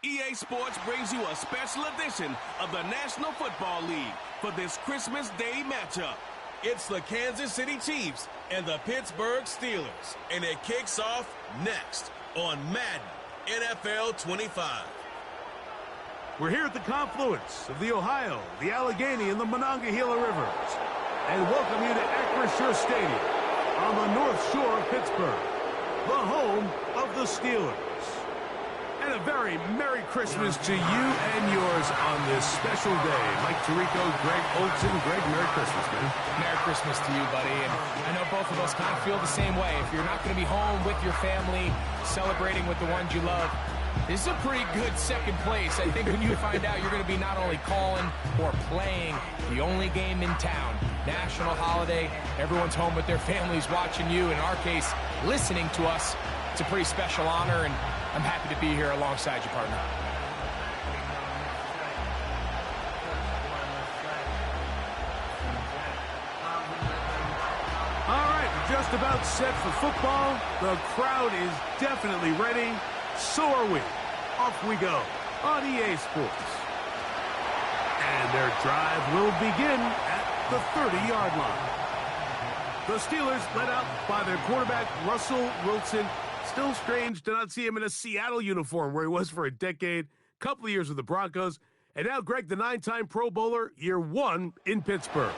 EA Sports brings you a special edition of the National Football League for this Christmas Day matchup. It's the Kansas City Chiefs and the Pittsburgh Steelers, and it kicks off next on Madden NFL 25. We're here at the confluence of the Ohio, the Allegheny, and the Monongahela Rivers, and welcome you to Acrisure Stadium on the North Shore of Pittsburgh, the home of the Steelers. And a very Merry Christmas to you and yours on this special day. Mike Tirico, Greg Olson. Greg, Merry Christmas, man. Merry Christmas to you, buddy. And I know both of us kind of feel the same way. If you're not going to be home with your family, celebrating with the ones you love, this is a pretty good second place. I think when you find out you're going to be not only calling or playing the only game in town, national holiday, everyone's home with their families watching you, in our case, listening to us, it's a pretty special honor, and I'm happy to be here alongside you, partner. All right, just about set for football. The crowd is definitely ready. So are we. Off we go on EA Sports. And their drive will begin at the 30-yard line. The Steelers led out by their quarterback, Russell Wilson. Still strange to not see him in a Seattle uniform where he was for a decade, couple of years with the Broncos. And now Greg, the 9-time Pro Bowler, year one in Pittsburgh.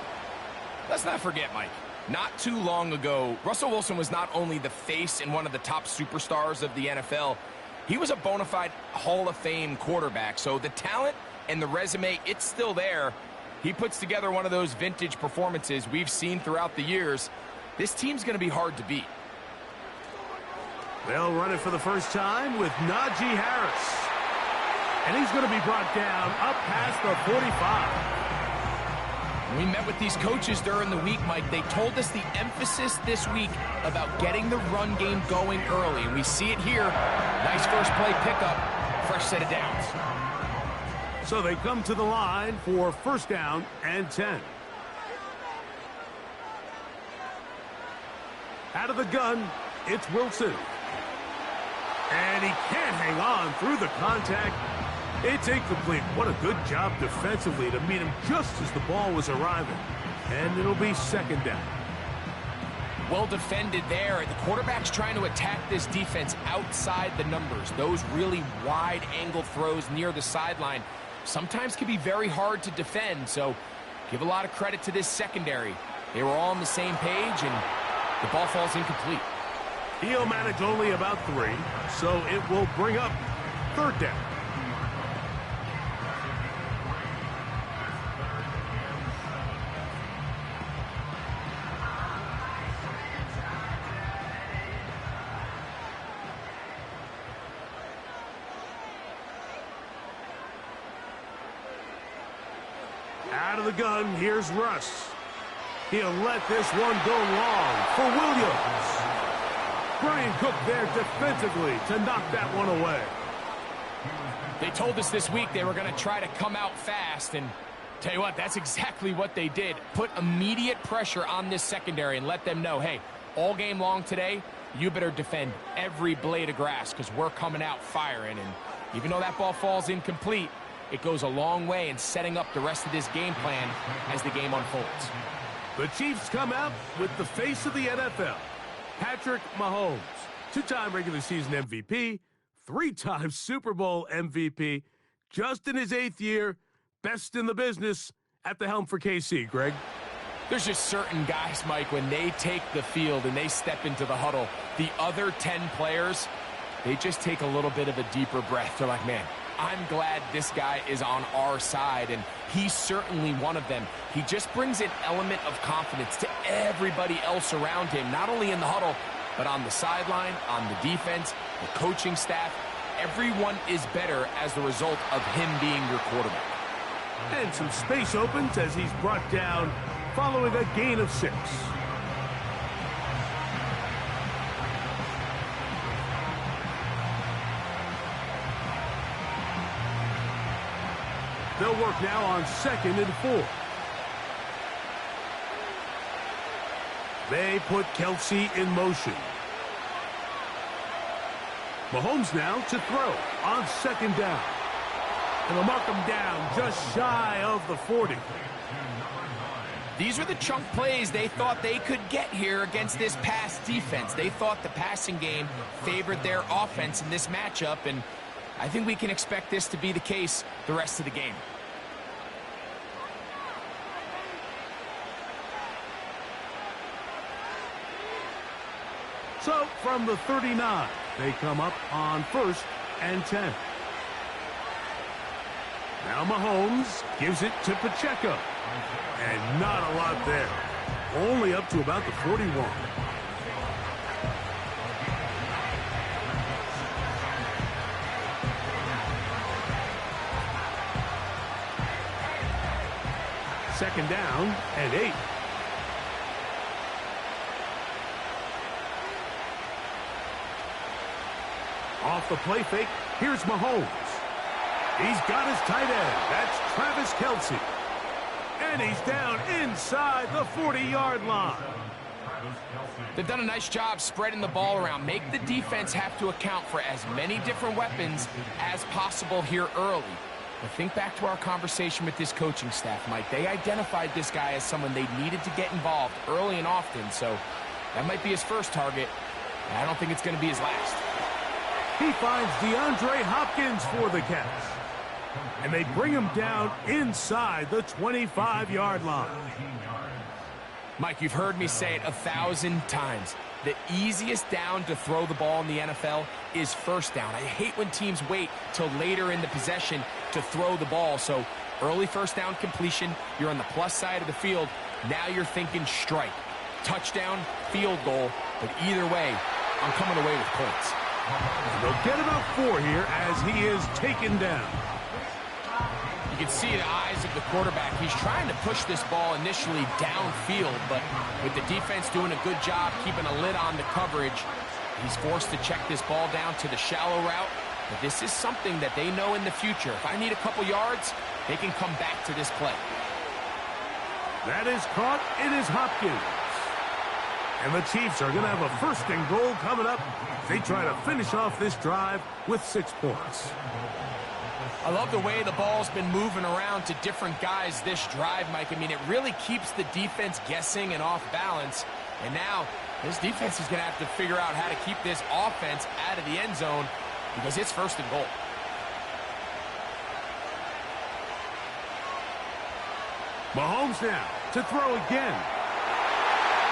Let's not forget, Mike, not too long ago, Russell Wilson was not only the face and one of the top superstars of the NFL, he was a bona fide Hall of Fame quarterback. So the talent and the resume, it's still there. He puts together one of those vintage performances we've seen throughout the years. This team's going to be hard to beat. They'll run it for the first time with Najee Harris. And he's going to be brought down up past the 45. We met with these coaches during the week, Mike. They told us the emphasis this week about getting the run game going early. And we see it here. Nice first play pickup, fresh set of downs. So they come to the line for first down and 10. Out of the gun, it's Wilson. And he can't hang on through the contact. It's incomplete. What a good job defensively to meet him just as the ball was arriving. And it'll be second down. Well defended there. The quarterback's trying to attack this defense outside the numbers. Those really wide angle throws near the sideline sometimes can be very hard to defend. So give a lot of credit to this secondary. They were all on the same page, and the ball falls incomplete. He'll manage only about 3, so it will bring up third down. Out of the gun, here's Russ. He'll let this one go long for Williams. Brian Cook there defensively to knock that one away. They told us this week they were going to try to come out fast, and tell you what, that's exactly what they did. Put immediate pressure on this secondary and let them know, hey, all game long today, you better defend every blade of grass because we're coming out firing. And even though that ball falls incomplete, it goes a long way in setting up the rest of this game plan as the game unfolds. The Chiefs come out with the face of the NFL. Patrick Mahomes, 2-time regular season MVP, 3-time Super Bowl MVP, just in his 8th year, best in the business at the helm for KC, Greg. There's just certain guys, Mike, when they take the field and they step into the huddle, the other 10 players, they just take a little bit of a deeper breath. They're like, man, I'm glad this guy is on our side, and he's certainly one of them. He just brings an element of confidence to everybody else around him, not only in the huddle, but on the sideline, on the defense, the coaching staff. Everyone is better as the result of him being your quarterback. And some space opens as he's brought down following a gain of 6. They'll work now on 2nd and 4. They put Kelsey in motion. Mahomes now to throw on second down. And they'll mark him down just shy of the 40. These are the chunk plays they thought they could get here against this pass defense. They thought the passing game favored their offense in this matchup, and I think we can expect this to be the case the rest of the game. So from the 39, they come up on 1st and 10. Now Mahomes gives it to Pacheco. And not a lot there. Only up to about the 41. Second down and 8. Off the play fake, here's Mahomes. He's got his tight end. That's Travis Kelce. And he's down inside the 40-yard line. They've done a nice job spreading the ball around. Make the defense have to account for as many different weapons as possible here early. But think back to our conversation with this coaching staff, Mike. They identified this guy as someone they needed to get involved early and often. So that might be his first target. And I don't think it's going to be his last. He finds DeAndre Hopkins for the catch. And they bring him down inside the 25-yard line. Mike, you've heard me say it 1,000 times. The easiest down to throw the ball in the NFL is first down. I hate when teams wait till later in the possession to throw the ball. So early first down completion, you're on the plus side of the field. Now you're thinking strike. Touchdown, field goal. But either way, I'm coming away with points. And they'll get about 4 here as he is taken down. You can see the eyes of the quarterback. He's trying to push this ball initially downfield, but with the defense doing a good job keeping a lid on the coverage, he's forced to check this ball down to the shallow route. But this is something that they know in the future. If I need a couple yards, they can come back to this play. That is caught. It is Hopkins. And the Chiefs are going to have a 1st and goal coming up. They try to finish off this drive with 6 points. I love the way the ball's been moving around to different guys this drive, Mike. I mean, it really keeps the defense guessing and off balance. And now, this defense is going to have to figure out how to keep this offense out of the end zone because it's 1st and goal. Mahomes now to throw again.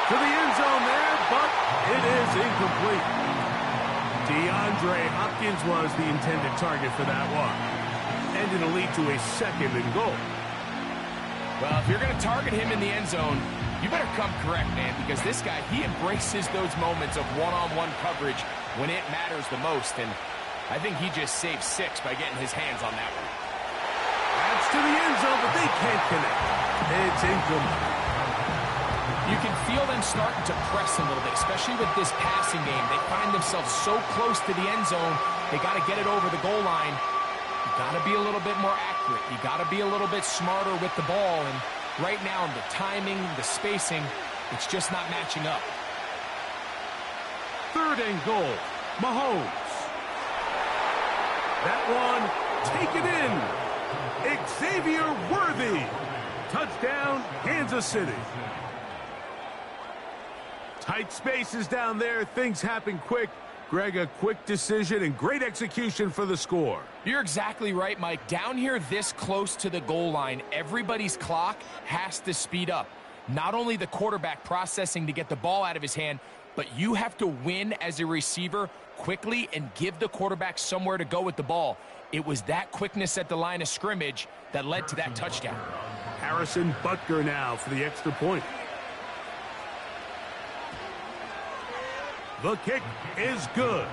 To the end zone there, but it is incomplete. DeAndre Hopkins was the intended target for that one. And it'll lead to a 2nd and goal. Well, if you're going to target him in the end zone, you better come correct, man, because this guy, he embraces those moments of one-on-one coverage when it matters the most, and I think he just saved 6 by getting his hands on that one. That's to the end zone, but they can't connect. It's incomplete. You can feel them starting to press a little bit, especially with this passing game. They find themselves so close to the end zone, they got to get it over the goal line. You got to be a little bit more accurate. You got to be a little bit smarter with the ball. And right now, the timing, the spacing, it's just not matching up. 3rd and goal. Mahomes. That one, take it in. Xavier Worthy. Touchdown, Kansas City. Tight spaces down there. Things happen quick. Greg, a quick decision and great execution for the score. You're exactly right, Mike. Down here this close to the goal line, everybody's clock has to speed up. Not only the quarterback processing to get the ball out of his hand, but you have to win as a receiver quickly and give the quarterback somewhere to go with the ball. It was that quickness at the line of scrimmage that led to that touchdown. Harrison Butker now for the extra point. The kick is good.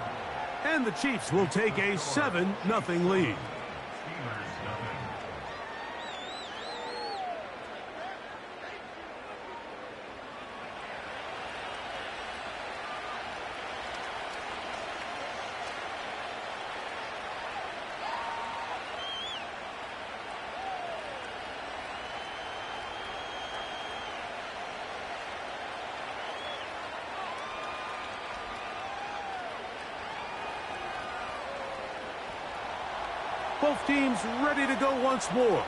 And the Chiefs will take a 7-0 lead. Both teams ready to go once more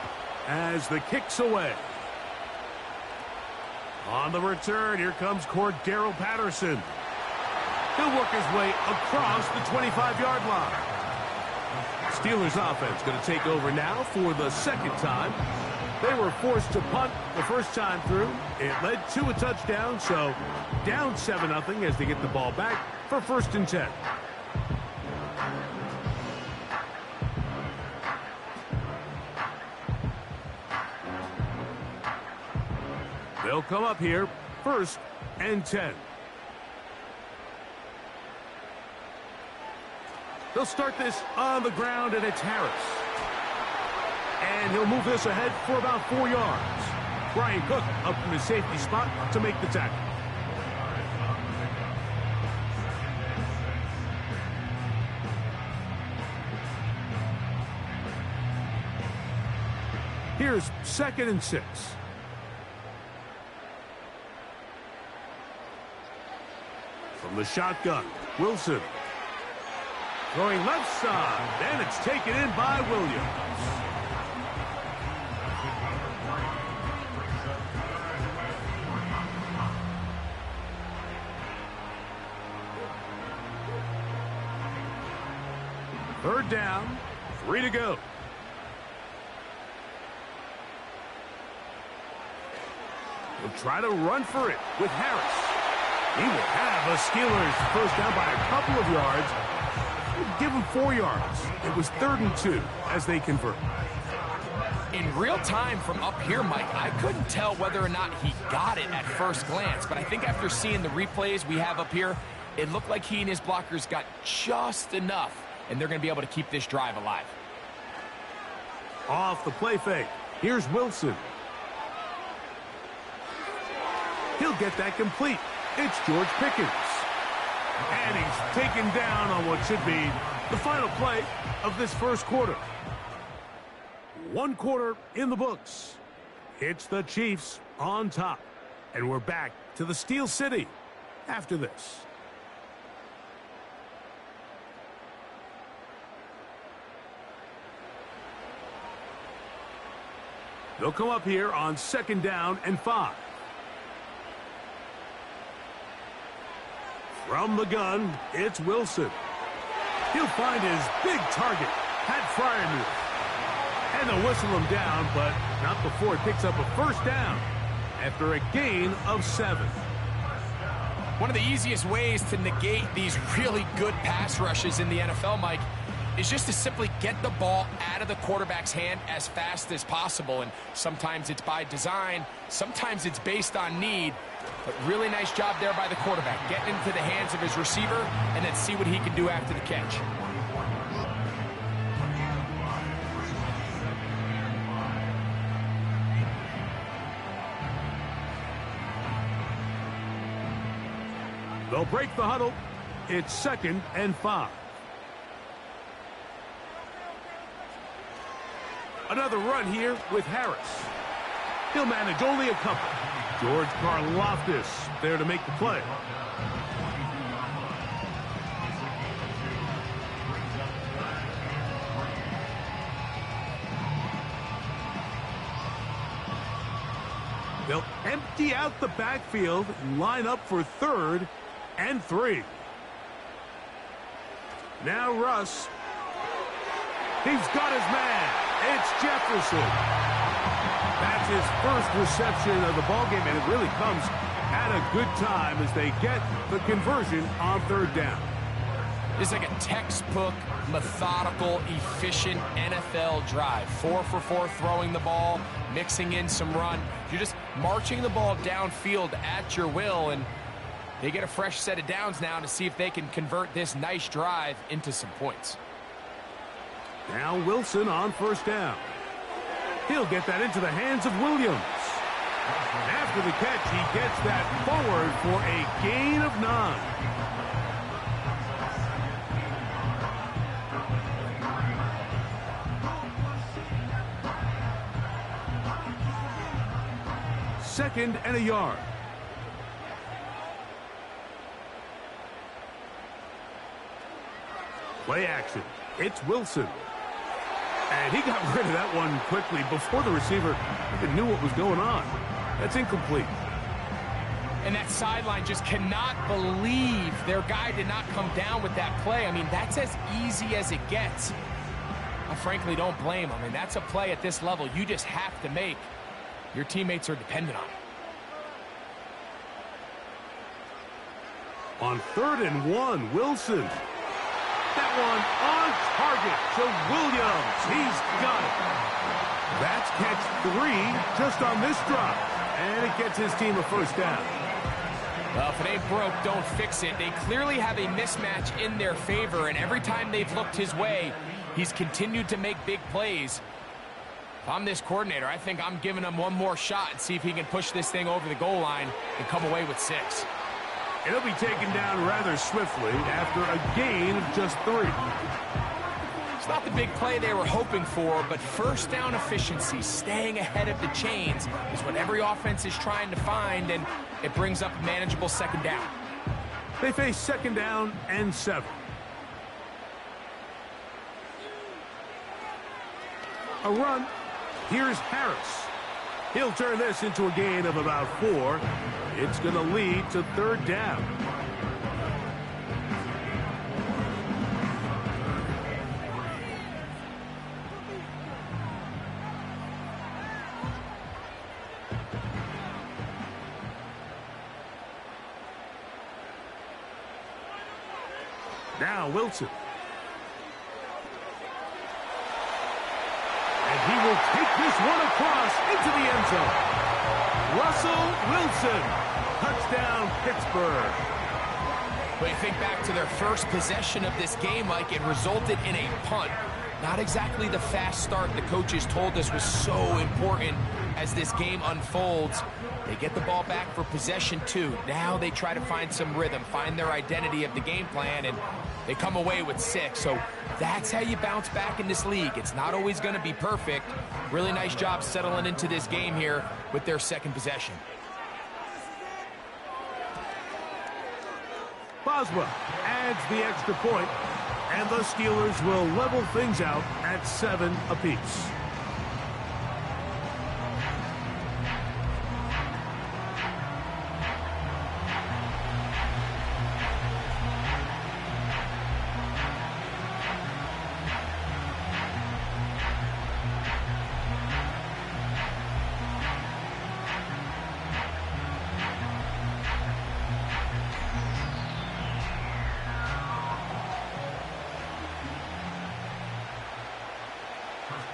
as the kick's away. On the return, here comes Cordero Patterson. He'll work his way across the 25-yard line. Steelers offense going to take over now for the second time. They were forced to punt the first time through. It led to a touchdown, so down 7-0 as they get the ball back for 1st and 10. They'll come up here, 1st and 10. They'll start this on the ground, and it's Harris. And he'll move this ahead for about 4 yards. Brian Cook up from his safety spot to make the tackle. Here's 2nd and 6. From the shotgun, Wilson. Throwing left side, and it's taken in by Williams. Third down, 3 to go. He'll try to run for it with Harris. He will have a Steelers first down by a couple of yards. Give him 4 yards. It was 3rd and 2 as they convert. In real time from up here, Mike, I couldn't tell whether or not he got it at first glance, but I think after seeing the replays we have up here, it looked like he and his blockers got just enough, and they're going to be able to keep this drive alive. Off the play fake. Here's Wilson. He'll get that complete. It's George Pickens. And he's taken down on what should be the final play of this first quarter. 1 quarter in the books. It's the Chiefs on top. And we're back to the Steel City after this. They'll come up here on 2nd down and 5. From the gun, it's Wilson. He'll find his big target, Pat Fryermuth. And they'll whistle him down, but not before he picks up a first down after a gain of 7. One of the easiest ways to negate these really good pass rushes in the NFL, Mike, is just to simply get the ball out of the quarterback's hand as fast as possible. And sometimes it's by design, sometimes it's based on need. But really nice job there by the quarterback, getting into the hands of his receiver and then see what he can do after the catch. They'll break the huddle. It's 2nd and 5. Another run here with Harris. He'll manage only a couple. George Karlaftis there to make the play. They'll empty out the backfield and line up for 3rd and 3. Now Russ. He's got his man. It's Jefferson. That's his first reception of the ballgame, and it really comes at a good time as they get the conversion on 3rd down. It's like a textbook, methodical, efficient NFL drive. 4 for 4 throwing the ball, mixing in some run. You're just marching the ball downfield at your will, and they get a fresh set of downs now to see if they can convert this nice drive into some points. Now Wilson on 1st down. He'll get that into the hands of Williams. After the catch, he gets that forward for a gain of 9. Second and a yard. Play action. It's Wilson. And he got rid of that one quickly before the receiver even knew what was going on. That's incomplete. And that sideline just cannot believe their guy did not come down with that play. I mean, that's as easy as it gets. I frankly don't blame him. I mean, that's a play at this level you just have to make. Your teammates are dependent on it. On 3rd and 1, Wilson. That one on target to Williams. He's got it. That's catch 3 just on this drive. And it gets his team a first down. Well, if it ain't broke, don't fix it. They clearly have a mismatch in their favor, and every time they've looked his way, he's continued to make big plays. If I'm this coordinator, I think I'm giving him one more shot and see if he can push this thing over the goal line and come away with 6. It'll be taken down rather swiftly after a gain of just 3. It's not the big play they were hoping for, but first down efficiency, staying ahead of the chains, is what every offense is trying to find, and it brings up a manageable 2nd down. They face 2nd down and 7. A run. Here's Harris. He'll turn this into a gain of about 4. It's going to lead to 3rd down. Now Wilson. And he will take this one across into the end zone. Russell Wilson. Touchdown, Pittsburgh. When you think back to their first possession of this game, Mike, it resulted in a punt. Not exactly the fast start the coaches told us was so important as this game unfolds. They get the ball back for possession 2. Now they try to find some rhythm, find their identity of the game plan, and they come away with 6. So that's how you bounce back in this league. It's not always going to be perfect. Really nice job settling into this game here with their 2nd possession. Boswell adds the extra point, and the Steelers will level things out at 7 apiece.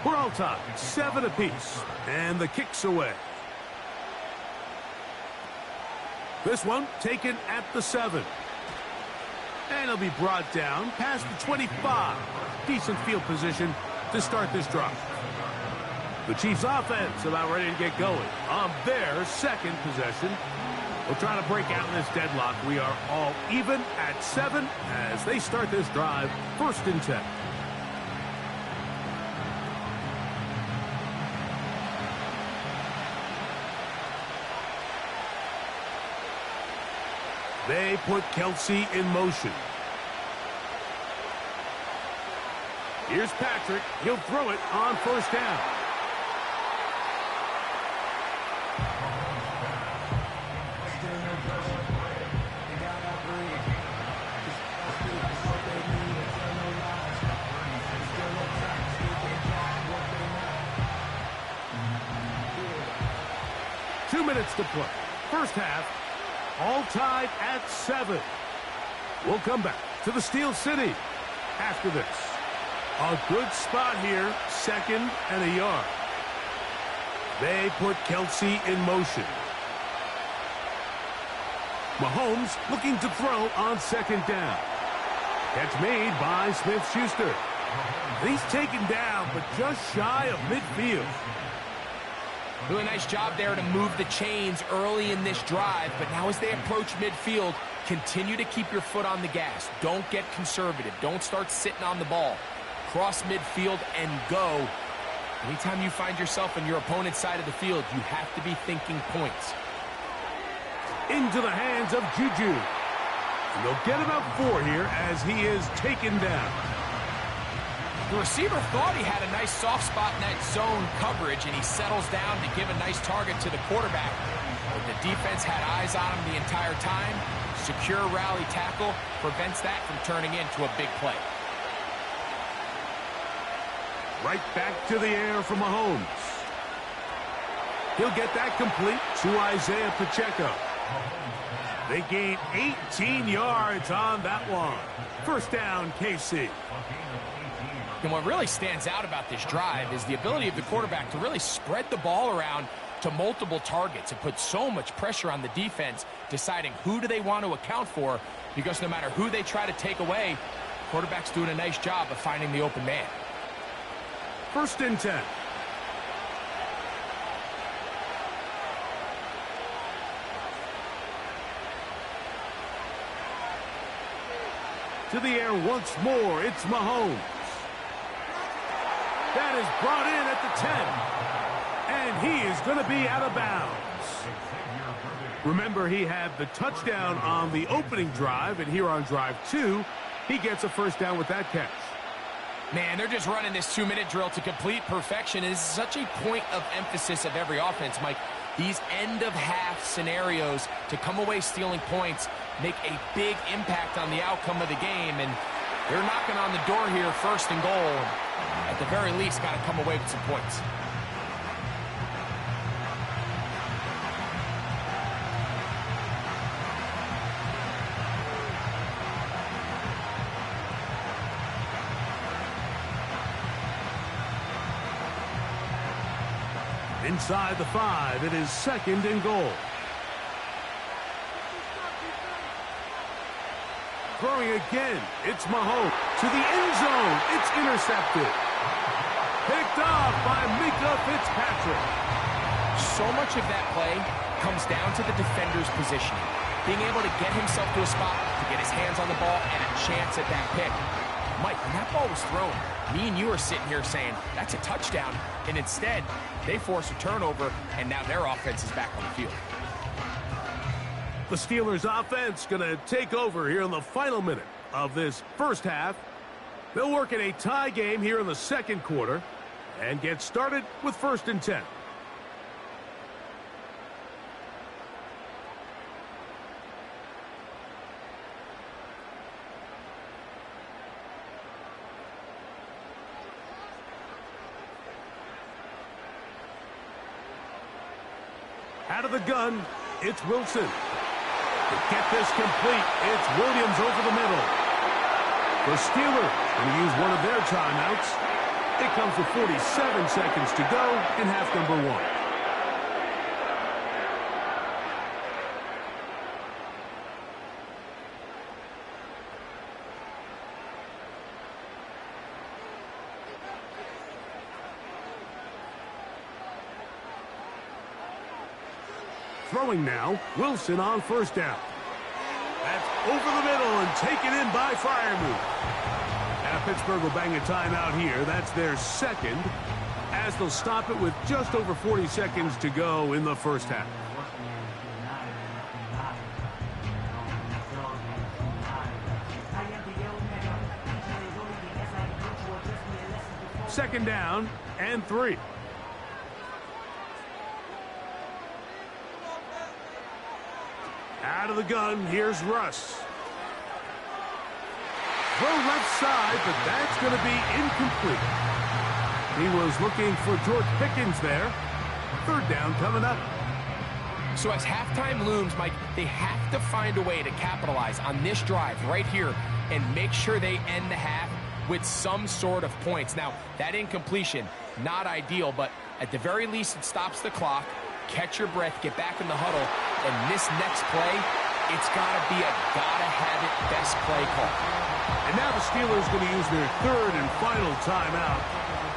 We're all tied, 7 apiece, and the kick's away. This one taken at the 7. And it'll be brought down past the 25. Decent field position to start this drive. The Chiefs offense about ready to get going on their 2nd possession. We'll try to break out in this deadlock. We are all even at 7 as they start this drive, 1st and 10. They put Kelsey in motion. Here's Patrick. He'll throw it on 1st down. Two minutes to play. First half. All tied at 7. We'll come back to the Steel City after this. A good spot here, 2nd and a yard. They put Kelsey in motion. Mahomes looking to throw on 2nd down. Catch made by Smith-Schuster. He's taken down, but just shy of midfield. Really nice job there to move the chains early in this drive, but now as they approach midfield, continue to keep your foot on the gas. Don't get conservative. Don't start sitting on the ball. Cross midfield and go. Anytime you find yourself on your opponent's side of the field, you have to be thinking points. Into the hands of Juju. And they'll get about 4 here as he is taken down. The receiver thought he had a nice soft spot in that zone coverage, and he settles down to give a nice target to the quarterback. But the defense had eyes on him the entire time. Secure rally tackle prevents that from turning into a big play. Right back to the air for Mahomes. He'll get that complete to Isaiah Pacheco. They gain 18 yards on that one. First down, KC. And what really stands out about this drive is the ability of the quarterback to really spread the ball around to multiple targets. It puts so much pressure on the defense, deciding who do they want to account for, because no matter who they try to take away, quarterback's doing a nice job of finding the open man. First and 10. To the air once more, it's Mahomes. That is brought in at the 10. And he is going to be out of bounds. Remember, he had the touchdown on the opening drive, and here on drive 2, he gets a first down with that catch. Man, they're just running this 2-minute drill to complete perfection. It is such a point of emphasis of every offense, Mike. These end-of-half scenarios to come away stealing points make a big impact on the outcome of the game, and they're knocking on the door here, first and goal. At the very least, got to come away with some points. Inside the 5, it is second and goal. Throwing again, it's Mahomes. To the end zone, it's intercepted. Picked off by Mika Fitzpatrick. So much of that play comes down to the defender's positioning. Being able to get himself to a spot, to get his hands on the ball, and a chance at that pick. Mike, when that ball was thrown, me and you are sitting here saying, that's a touchdown. And instead, they force a turnover, and now their offense is back on the field. The Steelers' offense going to take over here in the final minute of this first half. They'll work in a tie game here in the second quarter and get started with first and 10. Out of the gun, it's Wilson. To get this complete, it's Williams over the middle. The Steelers going to use one of their timeouts. It comes with 47 seconds to go in half number 1. Throwing now, Wilson on first down. That's over the middle and taken in by Freiermuth. Now Pittsburgh will bang a timeout here. That's their second, as they'll stop it with just over 40 seconds to go in the first half. Second down and 3. Out of the gun, here's Russ. Throw left side, but that's going to be incomplete. He was looking for George Pickens there. Third down coming up. So as halftime looms, Mike, they have to find a way to capitalize on this drive right here and make sure they end the half with some sort of points. Now, that incompletion, not ideal, but at the very least, it stops the clock. Catch your breath, get back in the huddle, and this next play, it's got to be a gotta-have-it best play call. And now the Steelers going to use their third and final timeout.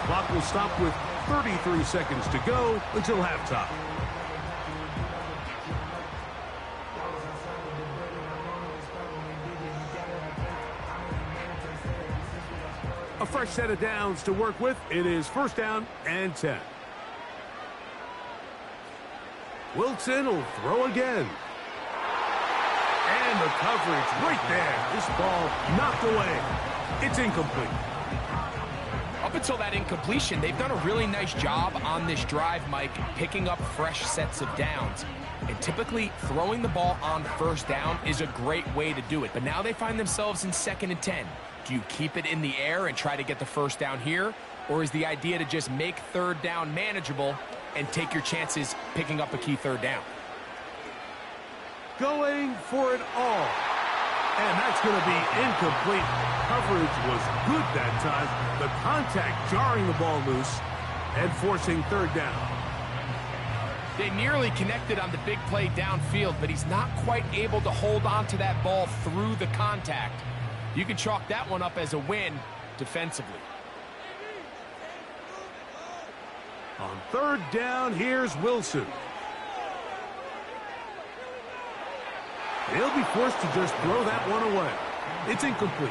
Clock will stop with 33 seconds to go until halftime. A fresh set of downs to work with. It is first down and 10. Wilson will throw again. And the coverage right there. This ball knocked away. It's incomplete. Up until that incompletion, they've done a really nice job on this drive, Mike, picking up fresh sets of downs. And typically, throwing the ball on first down is a great way to do it. But now they find themselves in 2nd and 10. Do you keep it in the air and try to get the first down here? Or is the idea to just make 3rd down manageable and take your chances picking up a key 3rd down? Going for it all. And that's going to be incomplete. Coverage was good that time. The contact jarring the ball loose and forcing 3rd down. They nearly connected on the big play downfield, but he's not quite able to hold on to that ball through the contact. You can chalk that one up as a win defensively. On 3rd down, here's Wilson. They'll be forced to just throw that one away. It's incomplete.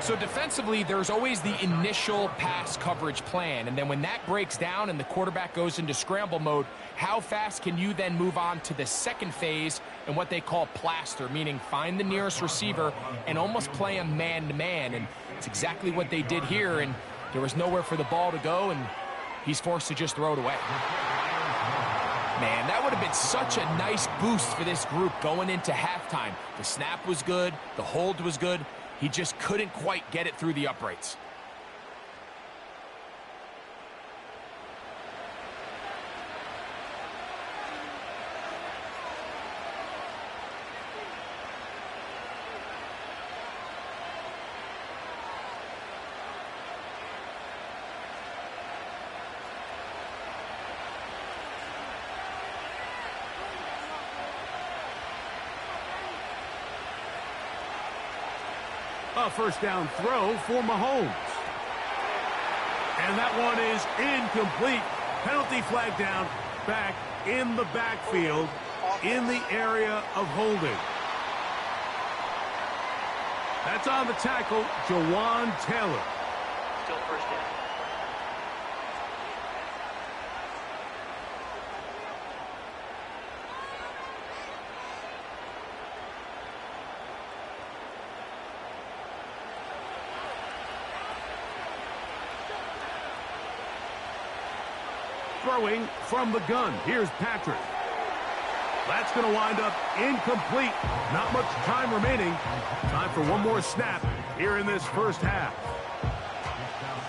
So defensively, there's always the initial pass coverage plan, and then when that breaks down and the quarterback goes into scramble mode, how fast can you then move on to the second phase and what they call plaster, meaning find the nearest receiver and almost play him man-to-man, and it's exactly what they did here, and there was nowhere for the ball to go, and he's forced to just throw it away. Man, that would have been such a nice boost for this group going into halftime. The snap was good, the hold was good. He just couldn't quite get it through the uprights. A first down throw for Mahomes. And that one is incomplete. Penalty flag down, back in the backfield, in the area of holding. That's on the tackle, Jawan Taylor. Still first down. Throwing from the gun. Here's Patrick. That's going to wind up incomplete. Not much time remaining. Time for one more snap here in this first half.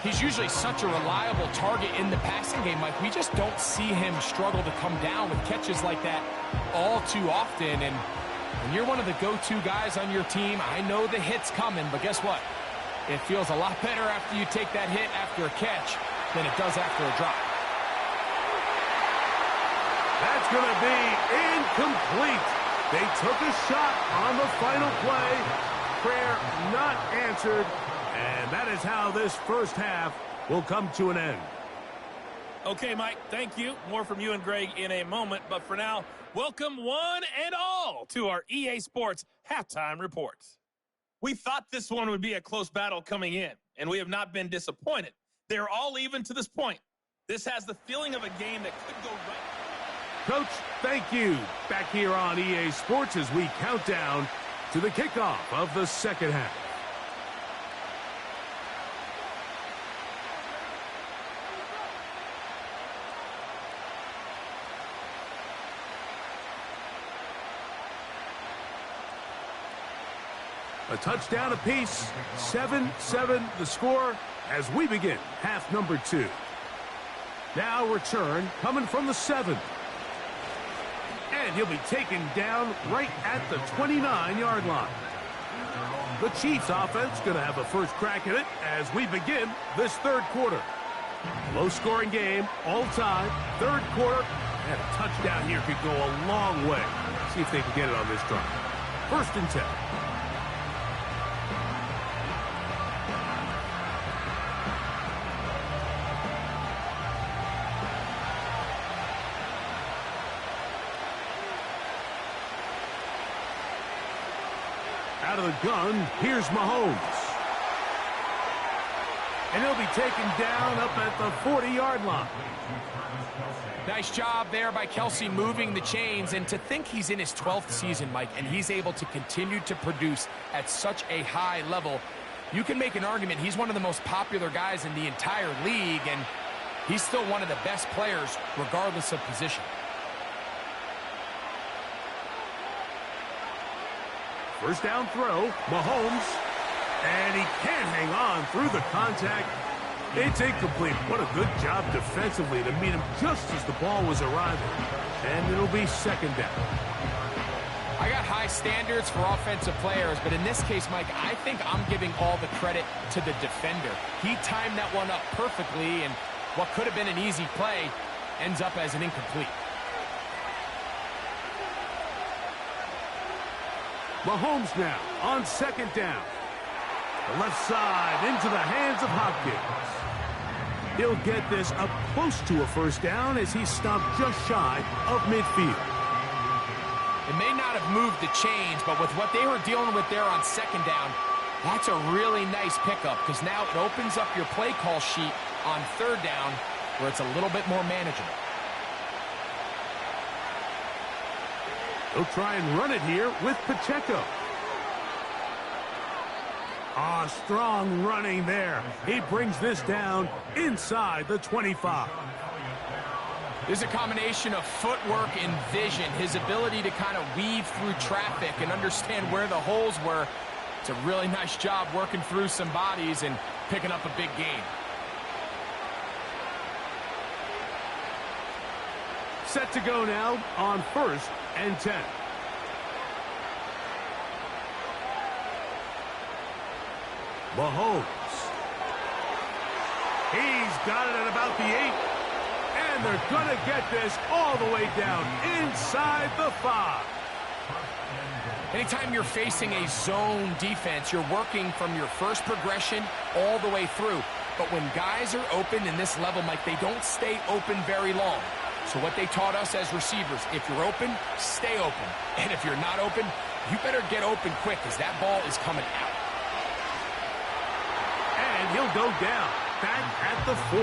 He's usually such a reliable target in the passing game, Mike. We just don't see him struggle to come down with catches like that all too often. And when you're one of the go-to guys on your team, I know the hit's coming, but guess what? It feels a lot better after you take that hit after a catch than it does after a drop. That's going to be incomplete. They took a shot on the final play. Prayer not answered. And that is how this first half will come to an end. Okay, Mike, thank you. More from you and Greg in a moment. But for now, welcome one and all to our EA Sports Halftime Reports. We thought this one would be a close battle coming in, and we have not been disappointed. They're all even to this point. This has the feeling of a game that could go right. Coach, thank you. Back here on EA Sports as we count down to the kickoff of the second half. A touchdown apiece, 7-7 the score as we begin half number 2. Now return coming from the 7. And he'll be taken down right at the 29-yard line. The Chiefs offense going to have a first crack at it as we begin this third quarter. Low-scoring game, all time, third quarter, and a touchdown here could go a long way. See if they can get it on this drive. First and 10. Out of the gun, here's Mahomes. And he'll be taken down up at the 40-yard line. Nice job there by Kelsey moving the chains. And to think he's in his 12th season, Mike, and he's able to continue to produce at such a high level, You can make an argument he's one of the most popular guys in the entire league, and he's still one of the best players regardless of position. First down throw, Mahomes, and he can't hang on through the contact. It's incomplete. What a good job defensively to meet him just as the ball was arriving. And it'll be second down. I got high standards for offensive players, but in this case, Mike, I think I'm giving all the credit to the defender. He timed that one up perfectly, and what could have been an easy play ends up as an incomplete. Mahomes now on second down. The left side into the hands of Hopkins. He'll get this up close to a first down as he stopped just shy of midfield. It may not have moved the chains, but with what they were dealing with there on second down, that's a really nice pickup because now it opens up your play call sheet on third down where it's a little bit more manageable. He'll try and run it here with Pacheco. Strong running there. He brings this down inside the 25. There's a combination of footwork and vision, his ability to kind of weave through traffic and understand where the holes were. It's a really nice job working through some bodies and picking up a big gain. Set to go now on 1st and 10. Mahomes. He's got it at about the 8. And they're going to get this all the way down inside the 5. Anytime you're facing a zone defense, you're working from your first progression all the way through. But when guys are open in this level, Mike, they don't stay open very long. So what they taught us as receivers, if you're open, stay open. And if you're not open, you better get open quick because that ball is coming out. And he'll go down, back at the 4.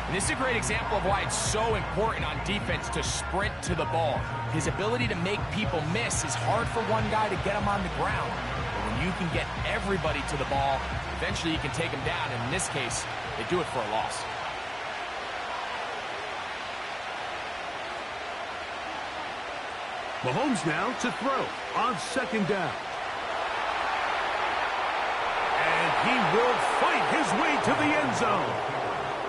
And this is a great example of why it's so important on defense to sprint to the ball. His ability to make people miss is hard for one guy to get him on the ground. But when you can get everybody to the ball, eventually you can take him down. And in this case, they do it for a loss. Mahomes now to throw on second down. And he will fight his way to the end zone.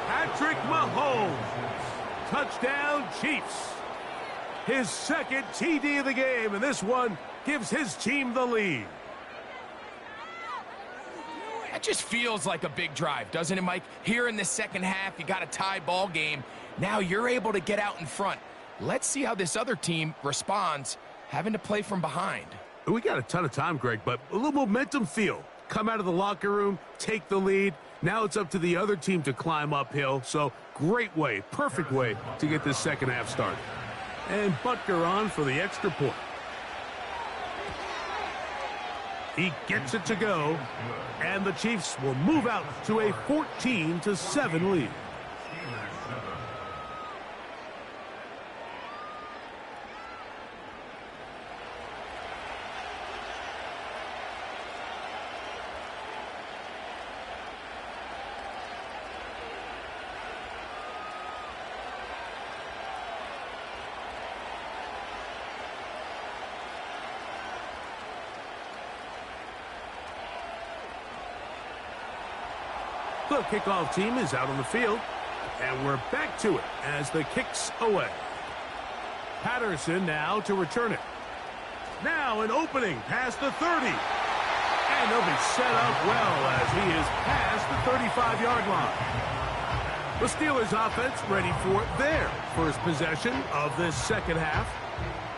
Patrick Mahomes. Touchdown, Chiefs. His second TD of the game, and this one gives his team the lead. That just feels like a big drive, doesn't it, Mike? Here in the second half, you got a tie ball game. Now you're able to get out in front. Let's see how this other team responds, having to play from behind. We got a ton of time, Greg, but a little momentum feel. Come out of the locker room, take the lead. Now it's up to the other team to climb uphill. So great way, perfect way to get this second half started. And Butker on for the extra point. He gets it to go, and the Chiefs will move out to a 14-7 lead. The kickoff team is out on the field, and we're back to it as the kick's away. Patterson now to return it. Now an opening past the 30. And they'll be set up well as he is past the 35-yard line. The Steelers offense ready for their first possession of this second half.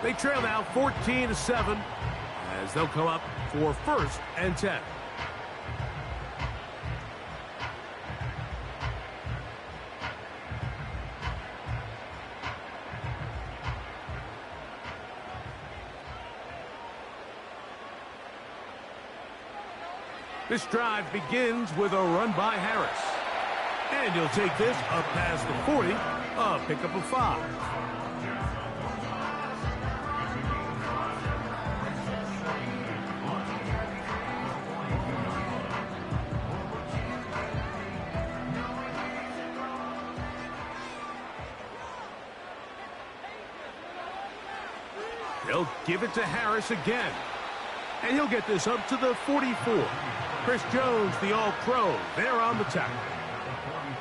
They trail now 14-7 as they'll come up for 1st and 10. This drive begins with a run by Harris. And he'll take this up past the 40, a pickup of 5. They'll give it to Harris again. And he'll get this up to the 44. Chris Jones, the All-Pro, there on the tackle.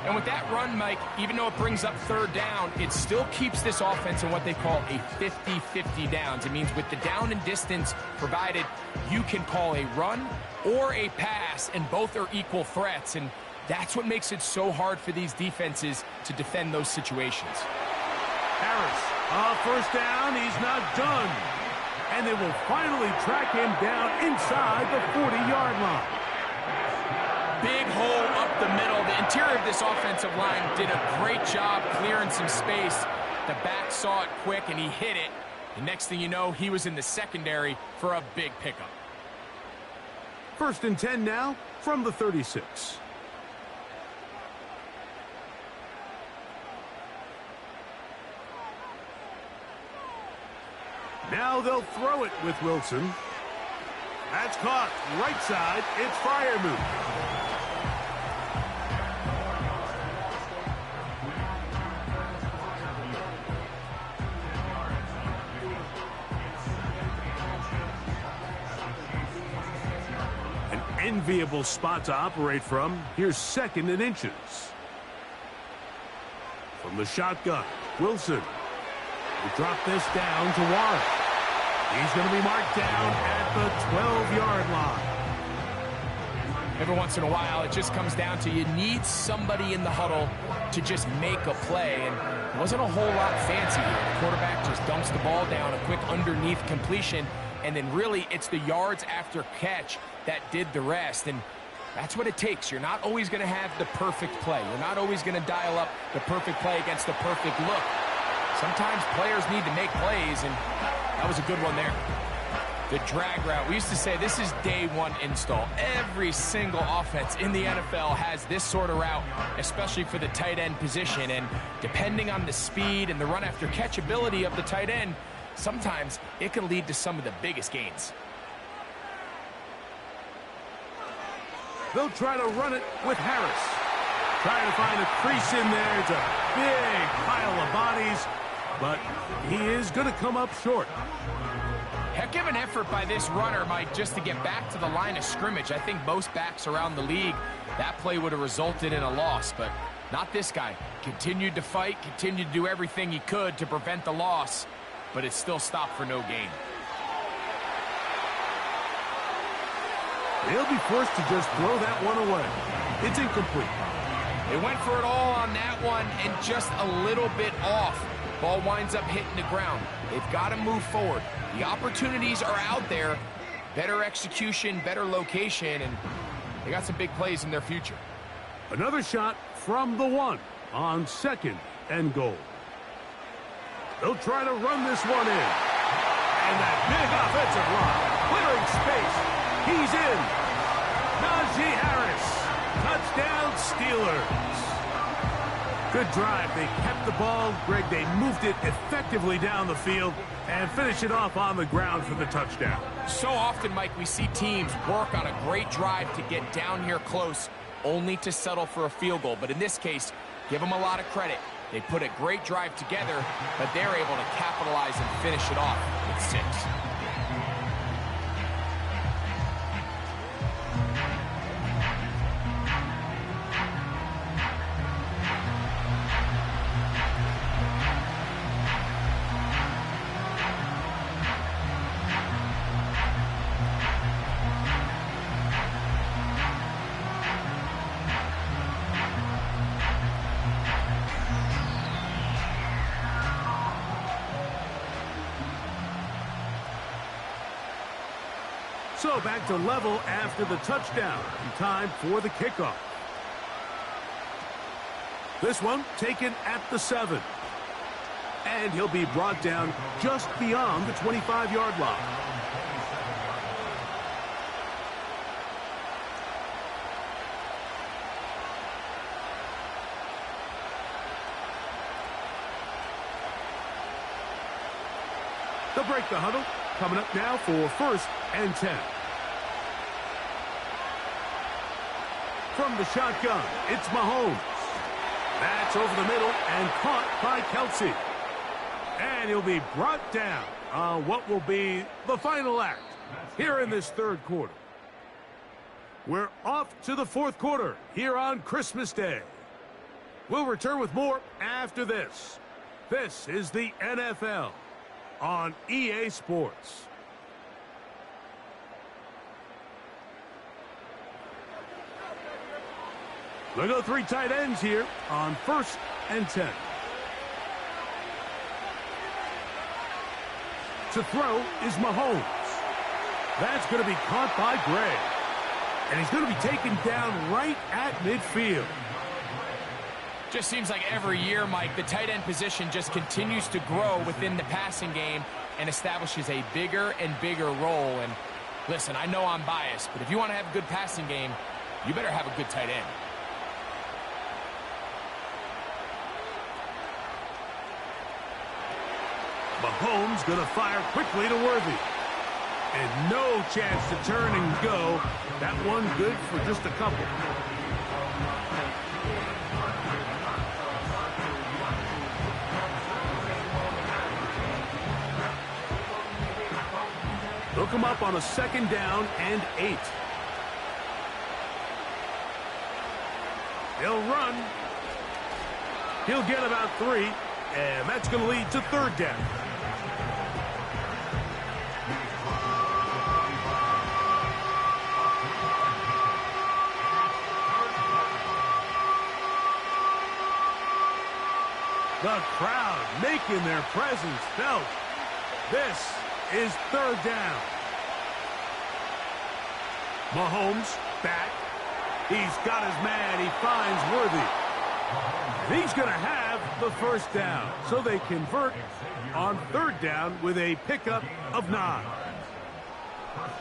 And with that run, Mike, even though it brings up third down, it still keeps this offense in what they call a 50-50 downs. It means with the down and distance provided, you can call a run or a pass, and both are equal threats. And that's what makes it so hard for these defenses to defend those situations. Harris, first down, he's not done. And they will finally track him down inside the 40-yard line. Big hole up the middle. The interior of this offensive line did a great job clearing some space. The back saw it quick, and he hit it. The next thing you know, he was in the secondary for a big pickup. 1st and 10 now from the 36. Now they'll throw it with Wilson. That's caught. Right side, it's Freiermuth. An enviable spot to operate from. Here's 2nd and inches. From the shotgun, Wilson. They drop this down to Warren. He's going to be marked down at the 12-yard line. Every once in a while, it just comes down to you need somebody in the huddle to just make a play. And it wasn't a whole lot fancy here. The quarterback just dumps the ball down, a quick underneath completion, and then really it's the yards after catch that did the rest. And that's what it takes. You're not always going to have the perfect play. You're not always going to dial up the perfect play against the perfect look. Sometimes players need to make plays, and that was a good one there. The drag route. We used to say this is day one install. Every single offense in the NFL has this sort of route, especially for the tight end position. And depending on the speed and the run after catch ability of the tight end, sometimes it can lead to some of the biggest gains. They'll try to run it with Harris. Trying to find a crease in there. It's a big pile of bodies, but he is going to come up short. Heck of an effort by this runner, Mike, just to get back to the line of scrimmage. I think most backs around the league, that play would have resulted in a loss, but not this guy. Continued to fight, continued to do everything he could to prevent the loss, but it still stopped for no gain. They'll be forced to just throw that one away. It's incomplete. They went for it all on that one and just a little bit off. Ball winds up hitting the ground. They've got to move forward. The opportunities are out there. Better execution, better location, and they got some big plays in their future. Another shot from the 1 on 2nd and goal. They'll try to run this one in. And that big offensive line, clearing space. He's in. Najee Harris. Touchdown, Steelers. Good drive. They kept the ball. Greg, they moved it effectively down the field and finish it off on the ground for the touchdown. So often, Mike, we see teams work on a great drive to get down here close, only to settle for a field goal. But in this case, give them a lot of credit. They put a great drive together, but they're able to capitalize and finish it off with 6. So back to level after the touchdown. Time for the kickoff. This one taken at the 7. And he'll be brought down just beyond the 25-yard line. They'll break the huddle. Coming up now for 1st and 10. From the shotgun, it's Mahomes. That's over the middle and caught by Kelsey. And he'll be brought down what will be the final act here in this third quarter. We're off to the fourth quarter here on Christmas Day. We'll return with more after this. This is the NFL on EA Sports. They'll go 3 tight ends here on 1st and 10. To throw is Mahomes. That's going to be caught by Gray. And he's going to be taken down right at midfield. Just seems like every year, Mike, the tight end position just continues to grow within the passing game and establishes a bigger and bigger role. And listen, I know I'm biased, but if you want to have a good passing game, you better have a good tight end. Mahomes going to fire quickly to Worthy. And no chance to turn and go. That one good for just a couple. They'll come up on a 2nd down and 8. He'll run. He'll get about 3, and that's going to lead to 3rd down. The crowd making their presence felt. This is 3rd down. Mahomes back. He's got his man. He finds Worthy. And he's going to have the 1st down. So they convert on 3rd down with a pickup of 9.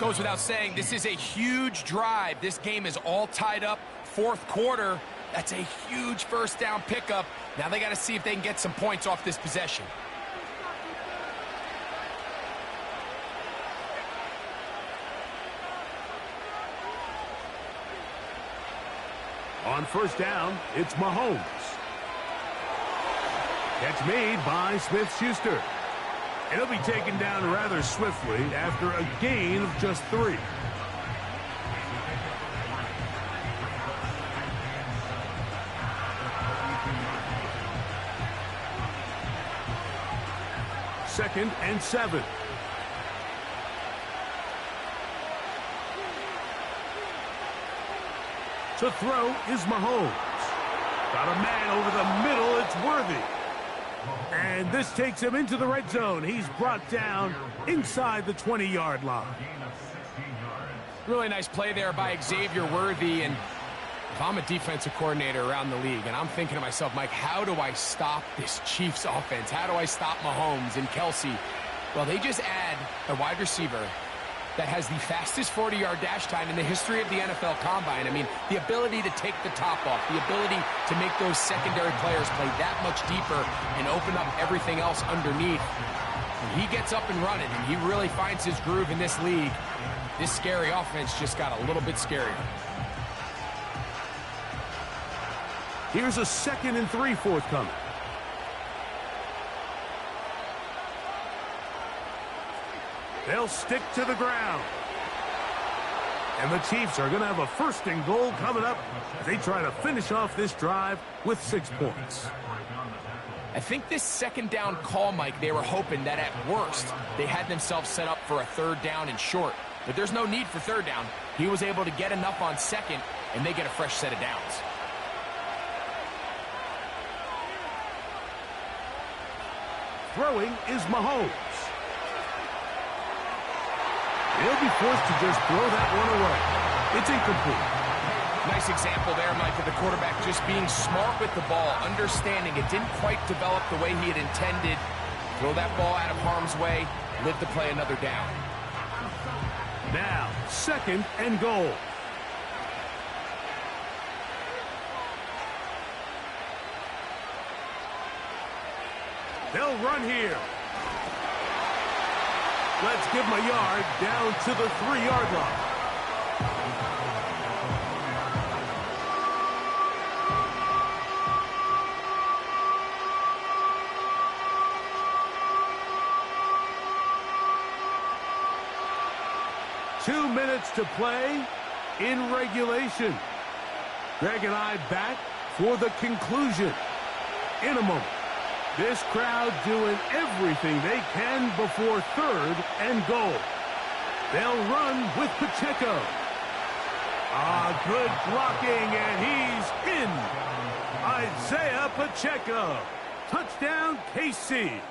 Goes without saying, this is a huge drive. This game is all tied up. 4th quarter. That's a huge 1st down pickup. Now they got to see if they can get some points off this possession. On 1st down, it's Mahomes. Catch made by Smith-Schuster. And he'll be taken down rather swiftly after a gain of just 3. Second and 7. To throw is Mahomes. Got a man over the middle. It's Worthy. And this takes him into the red zone. He's brought down inside the 20-yard line. Really nice play there by Xavier Worthy. And if I'm a defensive coordinator around the league, and I'm thinking to myself, Mike, how do I stop this Chiefs offense? How do I stop Mahomes and Kelsey? Well, they just add a wide receiver that has the fastest 40-yard dash time in the history of the NFL Combine. I mean, the ability to take the top off, the ability to make those secondary players play that much deeper and open up everything else underneath. When he gets up and running, and he really finds his groove in this league, this scary offense just got a little bit scarier. Here's a 2nd and 3 forthcoming. They'll stick to the ground. And the Chiefs are going to have a 1st and goal coming up as they try to finish off this drive with 6 points. I think this 2nd down call, Mike, they were hoping that at worst they had themselves set up for a 3rd down and short. But there's no need for 3rd down. He was able to get enough on 2nd, and they get a fresh set of downs. Throwing is Mahomes. He'll be forced to just throw that one away. It's incomplete. Nice example there, Mike, of the quarterback just being smart with the ball, understanding it didn't quite develop the way he had intended. Throw that ball out of harm's way, live to play another down. Now, 2nd and goal. They'll run here. Let's give him a yard down to the 3-yard line. minutes to play in regulation. Greg and I back for the conclusion in a moment. This crowd doing everything they can before 3rd and goal. They'll run with Pacheco. Good blocking, and he's in. Isaiah Pacheco. Touchdown, KC.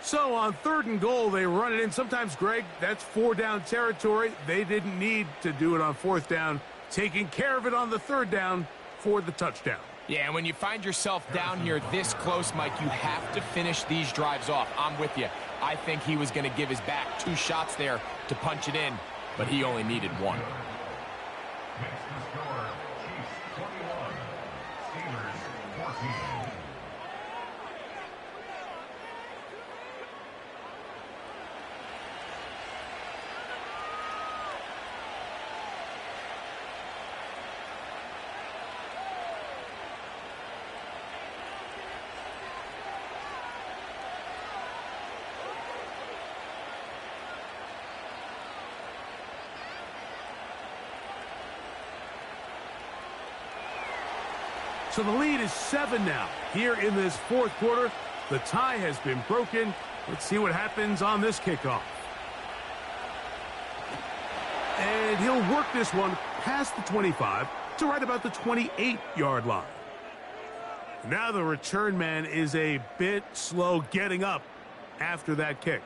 So on 3rd and goal, they run it in. Sometimes, Greg, that's 4-down territory. They didn't need to do it on 4th down, taking care of it on the 3rd down for the touchdown. Yeah, and when you find yourself down here this close, Mike, you have to finish these drives off. I'm with you. I think he was going to give his back 2 shots there to punch it in, but he only needed 1. Next to score, Chiefs 21, Steelers 14. So the lead is 7 now. Here in this 4th quarter, the tie has been broken. Let's see what happens on this kickoff. And he'll work this one past the 25 to right about the 28-yard line. Now the return man is a bit slow getting up after that kick.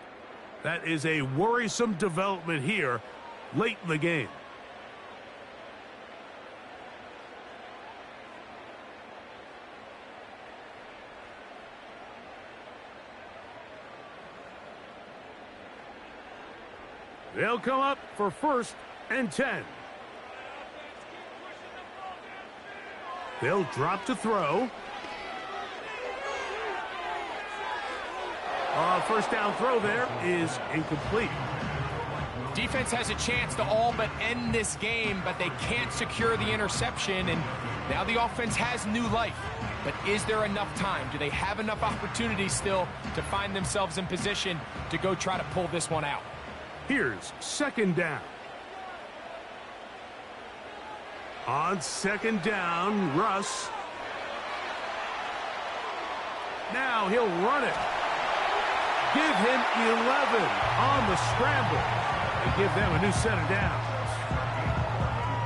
That is a worrisome development here late in the game. They'll come up for 1st and 10. They'll drop to throw. First down throw there is incomplete. Defense has a chance to all but end this game, but they can't secure the interception, and now the offense has new life. But is there enough time? Do they have enough opportunities still to find themselves in position to go try to pull this one out? Here's 2nd down. On 2nd down, Russ. Now he'll run it. Give him 11 on the scramble and give them a new set of downs.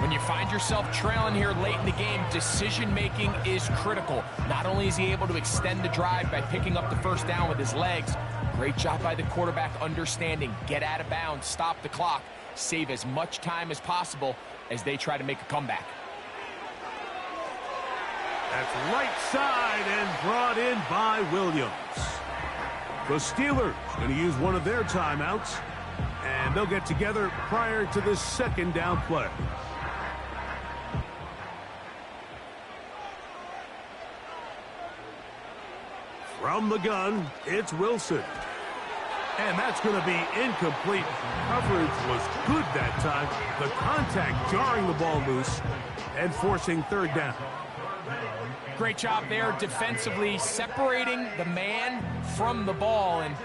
When you find yourself trailing here late in the game, decision-making is critical. Not only is he able to extend the drive by picking up the 1st down with his legs, great job by the quarterback understanding, get out of bounds, stop the clock, save as much time as possible as they try to make a comeback. That's right side and brought in by Williams. The Steelers going to use one of their timeouts, and they'll get together prior to this 2nd down play. From the gun, it's Wilson. And that's going to be incomplete. Coverage was good that time. The contact jarring the ball loose and forcing 3rd down. Great job there defensively, separating the man from the ball. And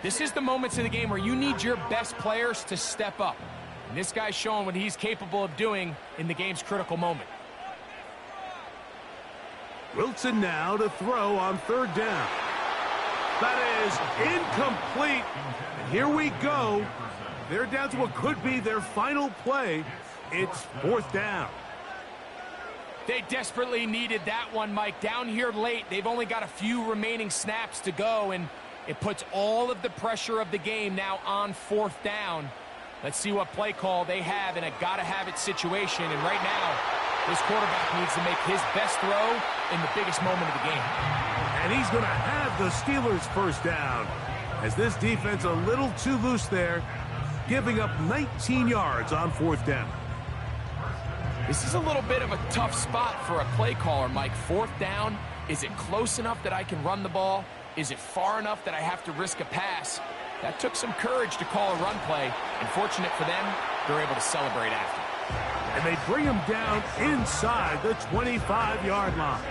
this is the moments in the game where you need your best players to step up. And this guy's showing what he's capable of doing in the game's critical moment. Wilson now to throw on 3rd down. That is incomplete. And here we go. They're down to what could be their final play. It's 4th down. They desperately needed that one, Mike. Down here late, they've only got a few remaining snaps to go, and it puts all of the pressure of the game now on 4th down. Let's see what play call they have in a gotta-have-it situation. And right now, this quarterback needs to make his best throw in the biggest moment of the game. And he's going to have the Steelers' 1st down, as this defense a little too loose there, giving up 19 yards on 4th down. This is a little bit of a tough spot for a play caller, Mike. 4th down, is it close enough that I can run the ball? Is it far enough that I have to risk a pass? That took some courage to call a run play, and fortunate for them, they're able to celebrate after. And they bring him down inside the 25-yard line.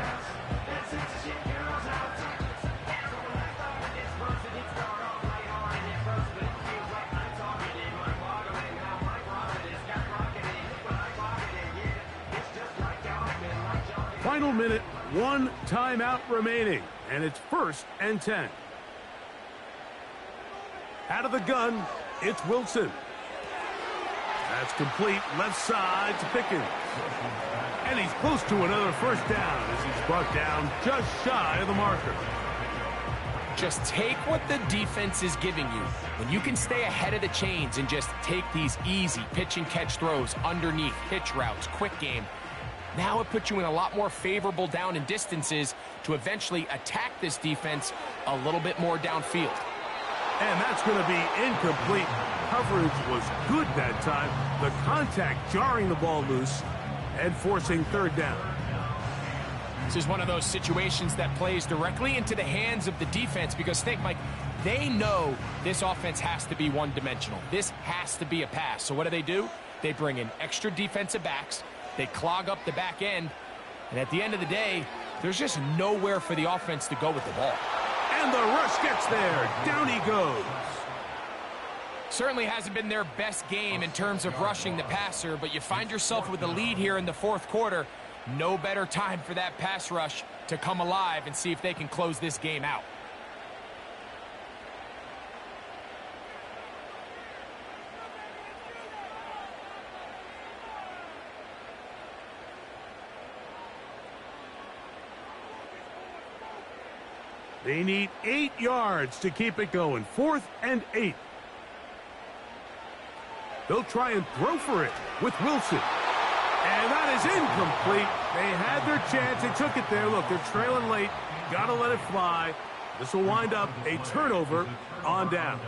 Final minute, 1 timeout remaining, and it's 1st and 10. Out of the gun, it's Wilson. That's complete, left side to Pickens. And he's close to another first down as he's brought down just shy of the marker. Just take what the defense is giving you. When you can stay ahead of the chains and just take these easy pitch and catch throws underneath, hitch routes, quick game, now it puts you in a lot more favorable down and distances to eventually attack this defense a little bit more downfield. And that's going to be incomplete. Coverage was good that time. The contact jarring the ball loose and forcing 3rd down. This is one of those situations that plays directly into the hands of the defense because, think, Mike, they know this offense has to be one-dimensional. This has to be a pass. So what do? They bring in extra defensive backs. They clog up the back end. And at the end of the day, there's just nowhere for the offense to go with the ball. And the rush gets there. Down he goes. Certainly hasn't been their best game in terms of rushing the passer, but you find yourself with a lead here in the 4th quarter. No better time for that pass rush to come alive and see if they can close this game out. They need 8 yards to keep it going. 4th and 8. They'll try and throw for it with Wilson. And that is incomplete. They had their chance. They took it there. Look, they're trailing late. Got to let it fly. This will wind up a turnover on downs.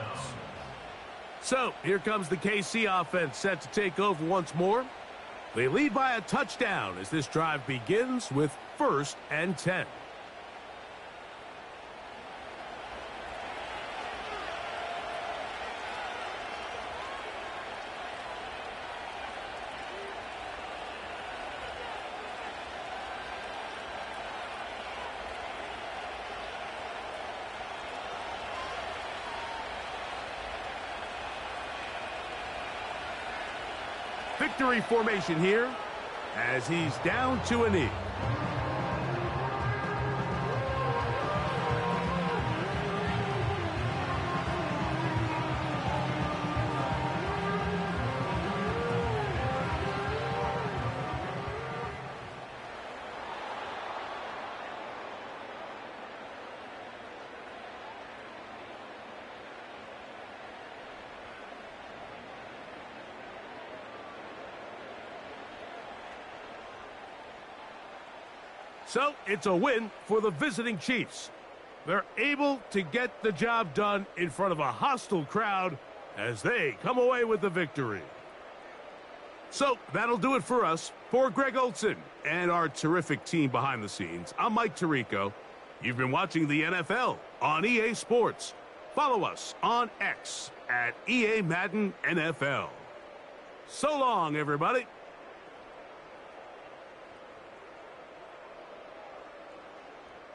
So here comes the KC offense set to take over once more. They lead by a touchdown as this drive begins with 1st and 10. Victory formation here as he's down to a knee. So it's a win for the visiting Chiefs. They're able to get the job done in front of a hostile crowd as they come away with the victory. So that'll do it for us. For Greg Olson and our terrific team behind the scenes, I'm Mike Tirico. You've been watching the NFL on EA Sports. Follow us on X at EA Madden NFL. So long, everybody.